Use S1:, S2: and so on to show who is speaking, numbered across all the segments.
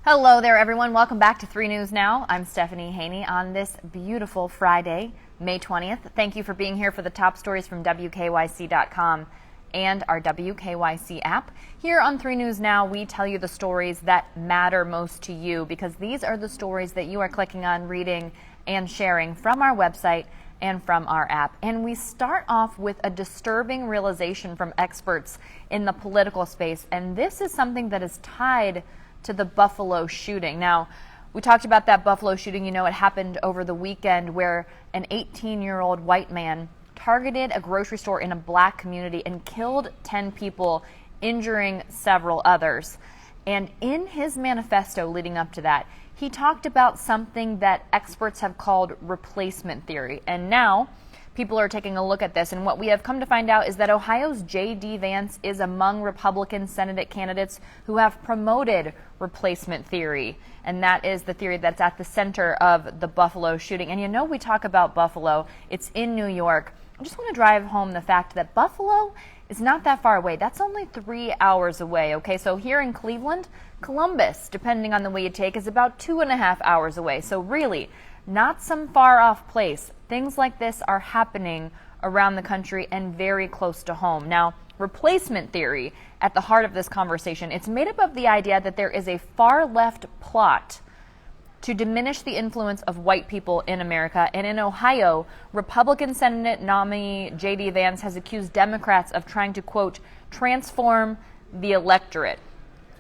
S1: Hello there, everyone. Welcome back to 3 News Now. I'm Stephanie Haney on this beautiful Friday, May 20th. Thank you for being here for the top stories from WKYC.com and our WKYC app. Here on 3 News Now, we tell you the stories that matter most to you because these are the stories that you are clicking on, reading, and sharing from our website and from our app. And we start off with a disturbing realization from experts in the political space, and this is something that is tied to the Buffalo shooting. Now, we talked about that Buffalo shooting. You know, it happened over the weekend where an 18-year-old white man targeted a grocery store in a black community and killed 10 people, injuring several others. And in his manifesto leading up to that, he talked about something that experts have called replacement theory. And now people are taking a look at this, and what we have come to find out is that Ohio's JD Vance is among Republican Senate candidates who have promoted replacement theory, and that is the theory that's at the center of the Buffalo shooting. And you know, we talk about Buffalo, it's in New York. I just want to drive home the fact that Buffalo is not that far away. That's only 3 hours away, okay? So here in Cleveland, Columbus, depending on the way you take, is about 2.5 hours away. So really, not some far off place. Things like this are happening around the country and very close to home. Now, replacement theory at the heart of this conversation, it's made up of the idea that there is a far left plot to diminish the influence of white people in America. And in Ohio, Republican Senate nominee JD Vance has accused Democrats of trying to, quote, transform the electorate.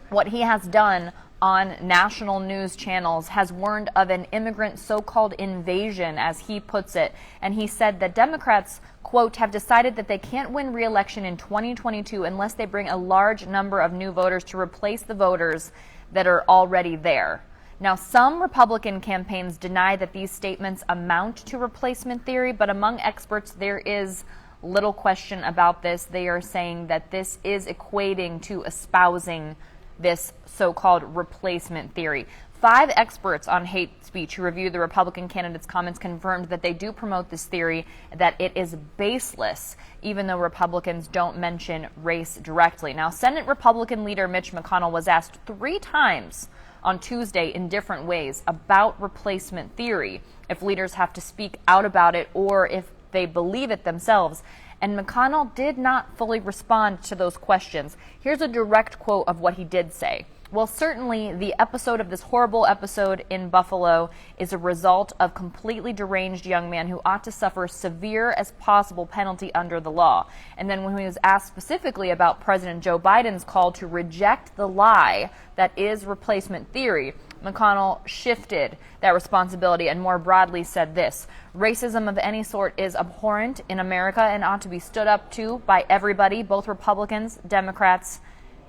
S1: What he has done on national news channels has warned of an immigrant so-called invasion, as he puts it. And he said that Democrats, quote, have decided that they can't win re-election in 2022 unless they bring a large number of new voters to replace the voters that are already there. Now, some Republican campaigns deny that these statements amount to replacement theory, but among experts, there is little question about this. They are saying that this is equating to espousing this so-called replacement theory. 5 experts on hate speech who reviewed the Republican candidates' comments confirmed that they do promote this theory, that it is baseless, even though Republicans don't mention race directly. Now, Senate Republican leader Mitch McConnell was asked 3 times on Tuesday in different ways about replacement theory, if leaders have to speak out about it or if they believe it themselves. And McConnell did not fully respond to those questions. Here's a direct quote of what he did say. Well, certainly the episode of this horrible episode in Buffalo is a result of completely deranged young man who ought to suffer a severe as possible penalty under the law. And then when he was asked specifically about President Joe Biden's call to reject the lie that is replacement theory, McConnell shifted that responsibility and more broadly said this: racism of any sort is abhorrent in America and ought to be stood up to by everybody, both Republicans, Democrats,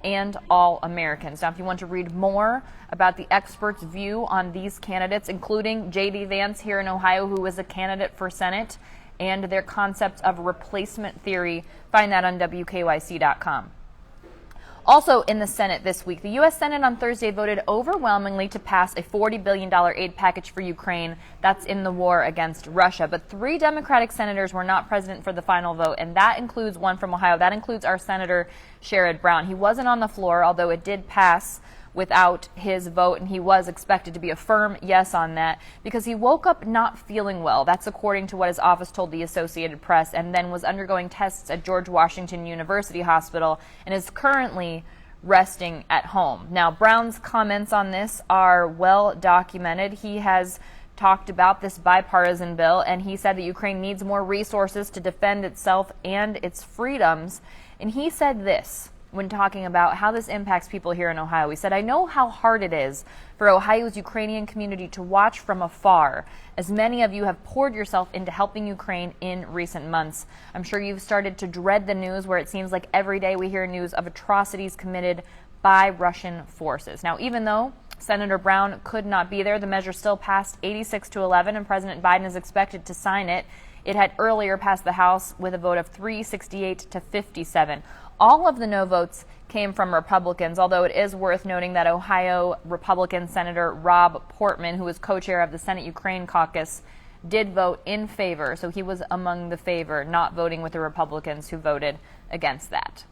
S1: and all Americans. Now, if you want to read more about the experts' view on these candidates, including JD Vance here in Ohio, who is a candidate for Senate, and their concept of replacement theory, find that on WKYC.com. Also in the Senate this week, the U.S. Senate on Thursday voted overwhelmingly to pass a $40 billion aid package for Ukraine. That's in the war against Russia. But 3 Democratic senators were not present for the final vote, and that includes one from Ohio. That includes our Senator Sherrod Brown. He wasn't on the floor, although it did pass without his vote, and he was expected to be a firm yes on that because he woke up not feeling well. That's according to what his office told the Associated Press, and then was undergoing tests at George Washington University Hospital and is currently resting at home. Now, Brown's comments on this are well documented. He has talked about this bipartisan bill, and he said that Ukraine needs more resources to defend itself and its freedoms. And he said this when talking about how this impacts people here in Ohio. He said, I know how hard it is for Ohio's Ukrainian community to watch from afar, as many of you have poured yourself into helping Ukraine in recent months. I'm sure you've started to dread the news where it seems like every day we hear news of atrocities committed by Russian forces. Now, even though Senator Brown could not be there, the measure still passed 86-11, and President Biden is expected to sign it. It had earlier passed the House with a vote of 368-57. All of the no votes came from Republicans, although it is worth noting that Ohio Republican Senator Rob Portman, who is co-chair of the Senate Ukraine caucus, did vote in favor. So he was among the favor, not voting with the Republicans who voted against that.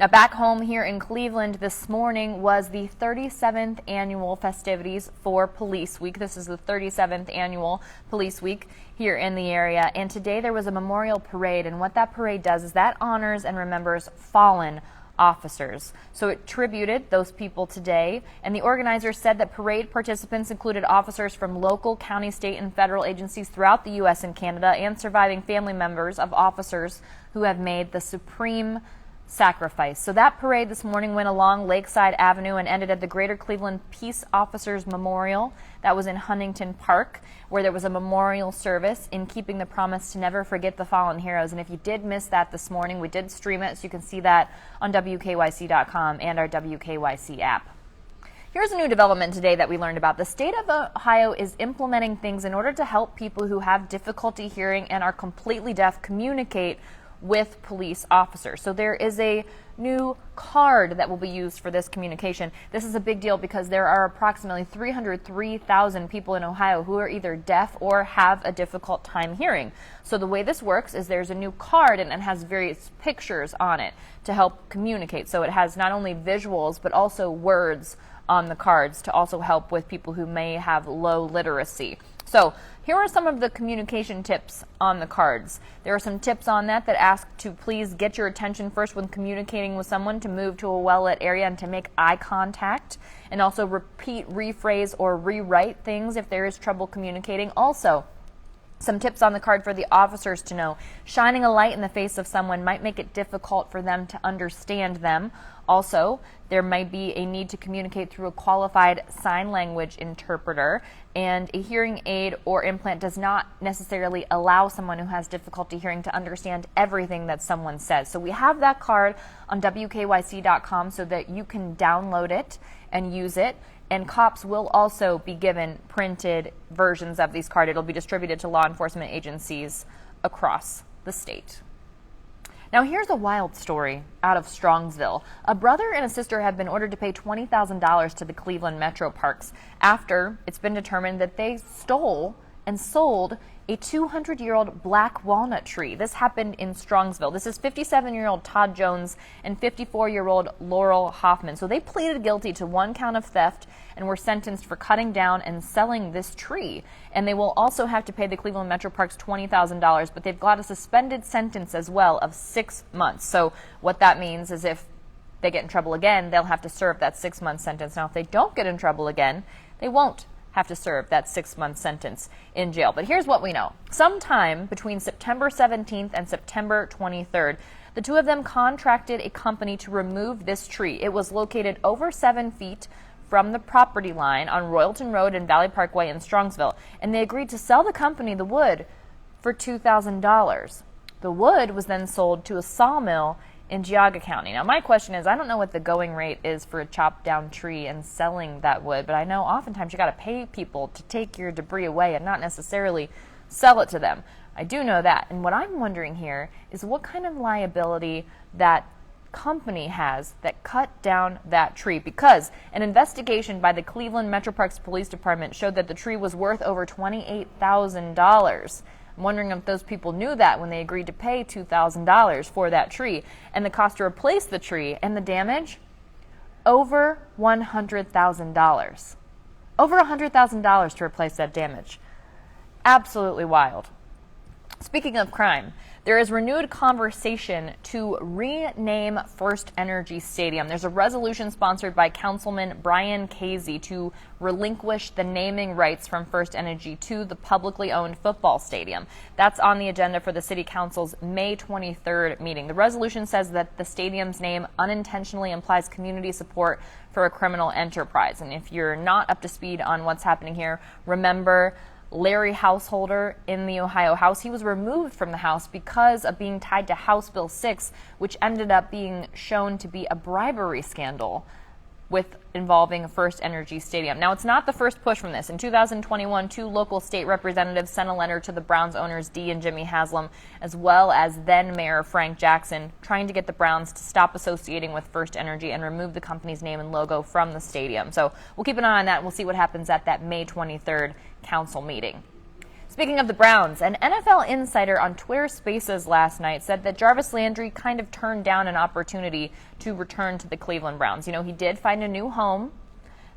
S1: Now, back home here in Cleveland this morning was the 37th annual festivities for Police Week. This is the 37th annual Police Week here in the area. And today there was a memorial parade. And what that parade does is that honors and remembers fallen officers. So it tributed those people today. And the organizers said that parade participants included officers from local, county, state, and federal agencies throughout the U.S. and Canada and surviving family members of officers who have made the supreme sacrifice. So that parade this morning went along Lakeside Avenue and ended at the Greater Cleveland Peace Officers Memorial. That was in Huntington Park, where there was a memorial service in keeping the promise to never forget the fallen heroes. And if you did miss that this morning, we did stream it, so you can see that on WKYC.com and our WKYC app. Here's a new development today that we learned about. The state of Ohio is implementing things in order to help people who have difficulty hearing and are completely deaf communicate with police officers. So there is a new card that will be used for this communication. This is a big deal because there are approximately 303,000 people in Ohio who are either deaf or have a difficult time hearing. So the way this works is there's a new card and it has various pictures on it to help communicate. So it has not only visuals but also words on the cards to also help with people who may have low literacy. So here are some of the communication tips on the cards. There are some tips on that ask to please get your attention first when communicating with someone, to move to a well-lit area and to make eye contact, and also repeat, rephrase, or rewrite things if there is trouble communicating. Also, some tips on the card for the officers to know. Shining a light in the face of someone might make it difficult for them to understand them. Also, there might be a need to communicate through a qualified sign language interpreter, and a hearing aid or implant does not necessarily allow someone who has difficulty hearing to understand everything that someone says. So we have that card on WKYC.com so that you can download it and use it. And cops will also be given printed versions of these cards. It'll be distributed to law enforcement agencies across the state. Now here's a wild story out of Strongsville. A brother and a sister have been ordered to pay $20,000 to the Cleveland Metro Parks after it's been determined that they stole and sold a 200-year-old black walnut tree. This happened in Strongsville. This is 57-year-old Todd Jones and 54-year-old Laurel Hoffman. So they pleaded guilty to one count of theft and were sentenced for cutting down and selling this tree. And they will also have to pay the Cleveland Metro Parks $20,000, but they've got a suspended sentence as well of 6 months. So what that means is if they get in trouble again, they'll have to serve that 6-month sentence. Now, if they don't get in trouble again, they won't have to serve that 6-month sentence in jail. But here's what we know. Sometime between September 17th and September 23rd, the two of them contracted a company to remove this tree. It was located over 7 feet from the property line on Royalton Road and Valley Parkway in Strongsville, and they agreed to sell the company the wood for $2,000. The wood was then sold to a sawmill in Geauga County. Now, my question is, I don't know what the going rate is for a chopped down tree and selling that wood, but I know oftentimes you got to pay people to take your debris away and not necessarily sell it to them. I do know that. And what I'm wondering here is what kind of liability that company has that cut down that tree, because an investigation by the Cleveland Metro Parks Police Department showed that the tree was worth over $28,000. I'm wondering if those people knew that when they agreed to pay $2,000 for that tree, and the cost to replace the tree and the damage, over $100,000. Over $100,000 to replace that damage. Absolutely wild. Speaking of crime, there is renewed conversation to rename FirstEnergy Stadium. There's a resolution sponsored by Councilman Brian Casey to relinquish the naming rights from FirstEnergy to the publicly owned football stadium. That's on the agenda for the City Council's May 23rd meeting. The resolution says that the stadium's name unintentionally implies community support for a criminal enterprise. And if you're not up to speed on what's happening here, remember Larry Householder in the Ohio House. He was removed from the House because of being tied to House Bill 6, which ended up being shown to be a bribery scandal with involving FirstEnergy Stadium. Now, it's not the first push from this. In 2021, 2 local state representatives sent a letter to the Browns owners Dee and Jimmy Haslam, as well as then Mayor Frank Jackson, trying to get the Browns to stop associating with FirstEnergy and remove the company's name and logo from the stadium. So we'll keep an eye on that, and we'll see what happens at that May 23rd council meeting. Speaking of the Browns, an NFL insider on Twitter Spaces last night said that Jarvis Landry kind of turned down an opportunity to return to the Cleveland Browns. You know, he did find a new home.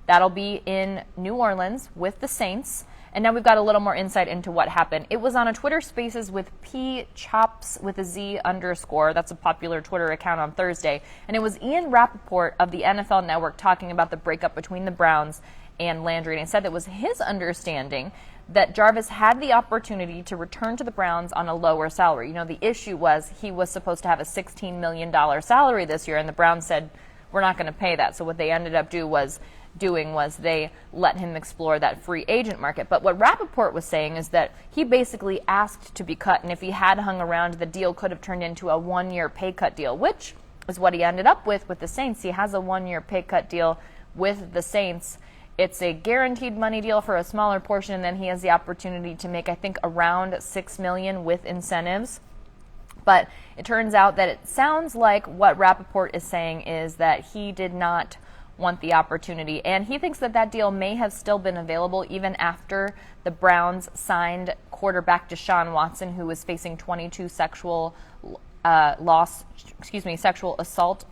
S1: That'll be in New Orleans with the Saints. And now we've got a little more insight into what happened. It was on a Twitter Spaces with pchops with a Z _. That's a popular Twitter account on Thursday. And it was Ian Rappaport of the NFL Network talking about the breakup between the Browns and Landry. And he said that it was his understanding that Jarvis had the opportunity to return to the Browns on a lower salary. You know, the issue was he was supposed to have a $16 million salary this year, and the Browns said, we're not going to pay that. So what they ended up doing was they let him explore that free agent market. But what Rappaport was saying is that he basically asked to be cut, and if he had hung around, the deal could have turned into a one-year pay cut deal, which is what he ended up with the Saints. He has a one-year pay cut deal with the Saints. It's a guaranteed money deal for a smaller portion, and then he has the opportunity to make, I think, around $6 million with incentives. But it turns out that it sounds like what Rappaport is saying is that he did not want the opportunity, and he thinks that that deal may have still been available even after the Browns signed quarterback Deshaun Watson, who was facing 22 sexual assault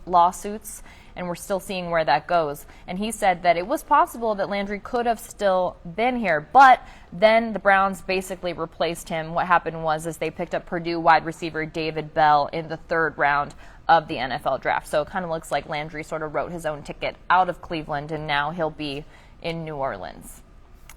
S1: lawsuits, and we're still seeing where that goes. And he said that it was possible that Landry could have still been here, but then the Browns basically replaced him. What happened was they picked up Purdue wide receiver David Bell in the third round of the NFL draft. So it kind of looks like Landry sort of wrote his own ticket out of Cleveland, and now he'll be in New Orleans.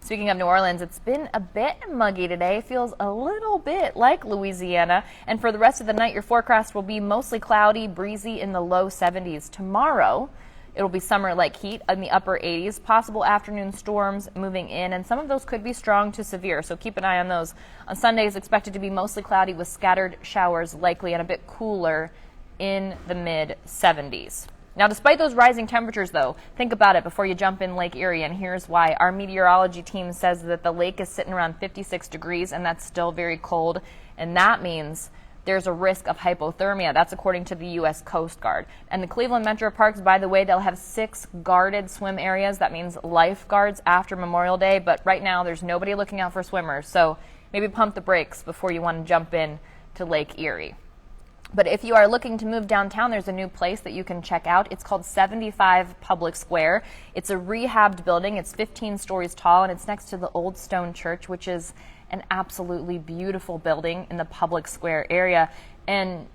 S1: Speaking of New Orleans, it's been a bit muggy today. Feels a little bit like Louisiana. And for the rest of the night, your forecast will be mostly cloudy, breezy in the low 70s. Tomorrow, it'll be summer-like heat in the upper 80s. Possible afternoon storms moving in, and some of those could be strong to severe. So keep an eye on those. On Sunday, it's expected to be mostly cloudy with scattered showers likely, and a bit cooler in the mid-70s. Now, despite those rising temperatures, though, think about it before you jump in Lake Erie, and here's why. Our meteorology team says that the lake is sitting around 56 degrees, and that's still very cold, and that means there's a risk of hypothermia. That's according to the U.S. Coast Guard. And the Cleveland Metro Parks, by the way, they'll have 6 guarded swim areas. That means lifeguards after Memorial Day, but right now there's nobody looking out for swimmers, so maybe pump the brakes before you want to jump in to Lake Erie. But if you are looking to move downtown, there's a new place that you can check out. It's called 75 Public Square. It's a rehabbed building. It's 15 stories tall, and it's next to the Old Stone Church, which is an absolutely beautiful building in the Public Square area. And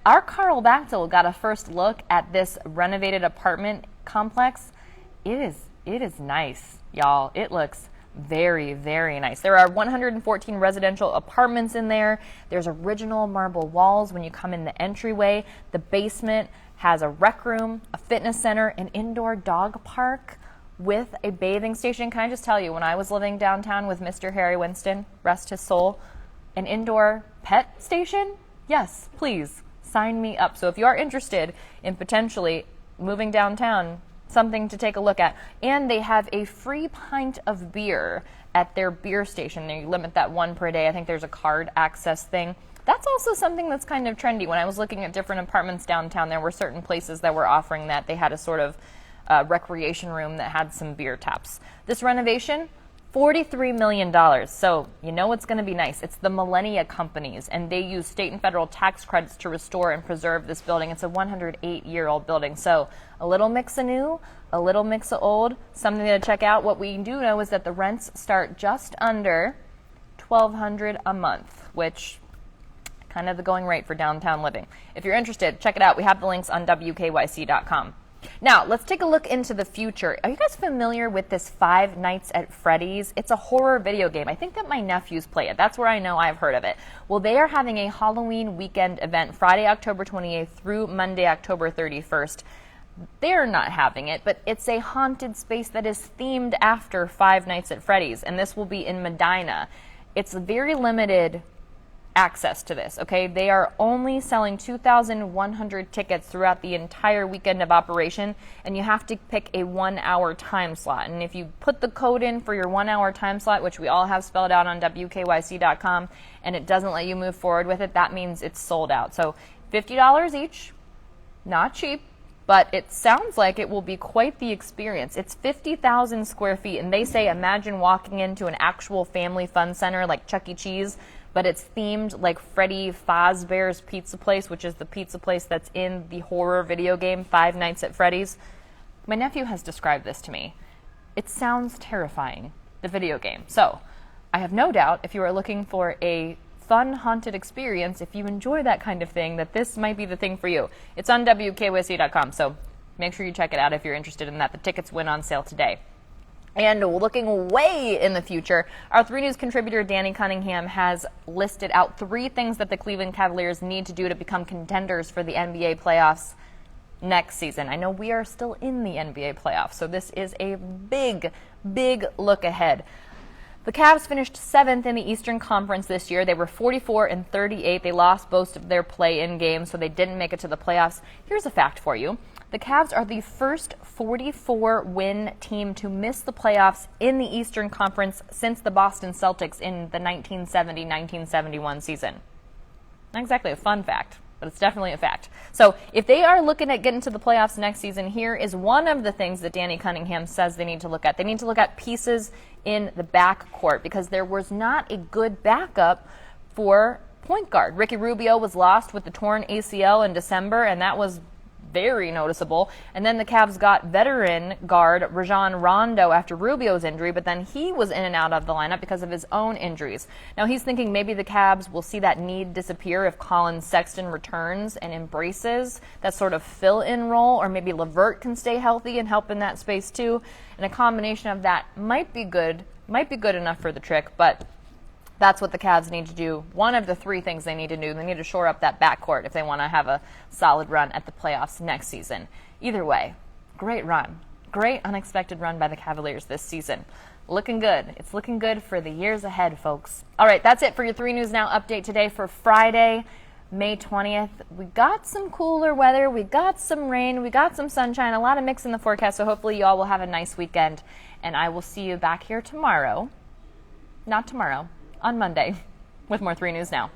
S1: our Carl Bachtel got a first look at this renovated apartment complex. It is nice, y'all. It looks very, very nice. There are 114 residential apartments in there. There's original marble walls when you come in the entryway. The basement has a rec room, a fitness center, an indoor dog park with a bathing station. Can I just tell you, when I was living downtown with Mr. Harry Winston, rest his soul, an indoor pet station? Yes, please, sign me up. So if you are interested in potentially moving downtown, something to take a look at. And they have a free pint of beer at their beer station. They limit that one per day. I think there's a card access thing. That's also something that's kind of trendy. When I was looking at different apartments downtown, there were certain places that were offering that. They had a sort of recreation room that had some beer taps. This renovation, $43 million. So you know it's going to be nice. It's the Millennia Companies, and they use state and federal tax credits to restore and preserve this building. It's a 108-year-old building. So a little mix of new, a little mix of old, something to check out. What we do know is that the rents start just under $1,200 a month, which kind of the going rate for downtown living. If you're interested, check it out. We have the links on WKYC.com. Now, let's take a look into the future. Are you guys familiar with this Five Nights at Freddy's? It's a horror video game. I think that my nephews play it. That's where I know I've heard of it. Well, they are having a Halloween weekend event Friday, October 28th through Monday, October 31st. They're not having it, but it's a haunted space that is themed after Five Nights at Freddy's, and this will be in Medina. It's very limited access to this, okay? They are only selling 2,100 tickets throughout the entire weekend of operation, and you have to pick a 1-hour time slot. And if you put the code in for your 1-hour time slot, which we all have spelled out on WKYC.com, and it doesn't let you move forward with it, that means it's sold out. So $50 each, not cheap, but it sounds like it will be quite the experience. It's 50,000 square feet, and they say imagine walking into an actual family fun center like Chuck E. Cheese, but it's themed like Freddy Fazbear's Pizza Place, which is the pizza place that's in the horror video game Five Nights at Freddy's. My nephew has described this to me. It sounds terrifying, the video game. So I have no doubt if you are looking for a fun haunted experience, if you enjoy that kind of thing, that this might be the thing for you. It's on WKYC.com, so make sure you check it out if you're interested in that. The tickets went on sale today. And looking way in the future, our 3 News contributor Danny Cunningham has listed out 3 things that the Cleveland Cavaliers need to do to become contenders for the NBA playoffs next season. I know we are still in the NBA playoffs, so this is a big, big look ahead. The Cavs finished 7th in the Eastern Conference this year. They were 44-38. They lost most of their play-in games, so they didn't make it to the playoffs. Here's a fact for you. The Cavs are the first 44-win team to miss the playoffs in the Eastern Conference since the Boston Celtics in the 1970-1971 season. Not exactly a fun fact, but it's definitely a fact. So if they are looking at getting to the playoffs next season, here is one of the things that Danny Cunningham says they need to look at. They need to look at pieces in the backcourt because there was not a good backup for point guard. Ricky Rubio was lost with the torn ACL in December, and that was very noticeable. And then the Cavs got veteran guard Rajon Rondo after Rubio's injury, but then he was in and out of the lineup because of his own injuries. Now he's thinking maybe the Cavs will see that need disappear if Colin Sexton returns and embraces that sort of fill-in role, or maybe LeVert can stay healthy and help in that space too. And a combination of that might be good enough for the trick, but that's what the Cavs need to do. One of the 3 things they need to do. They need to shore up that backcourt if they want to have a solid run at the playoffs next season. Either way, great run. Great unexpected run by the Cavaliers this season. Looking good. It's looking good for the years ahead, folks. All right, that's it for your 3 News Now update today for Friday, May 20th. We got some cooler weather. We got some rain. We got some sunshine. A lot of mix in the forecast, so hopefully you all will have a nice weekend. And I will see you back here tomorrow. Not tomorrow. On Monday with more 3 News Now.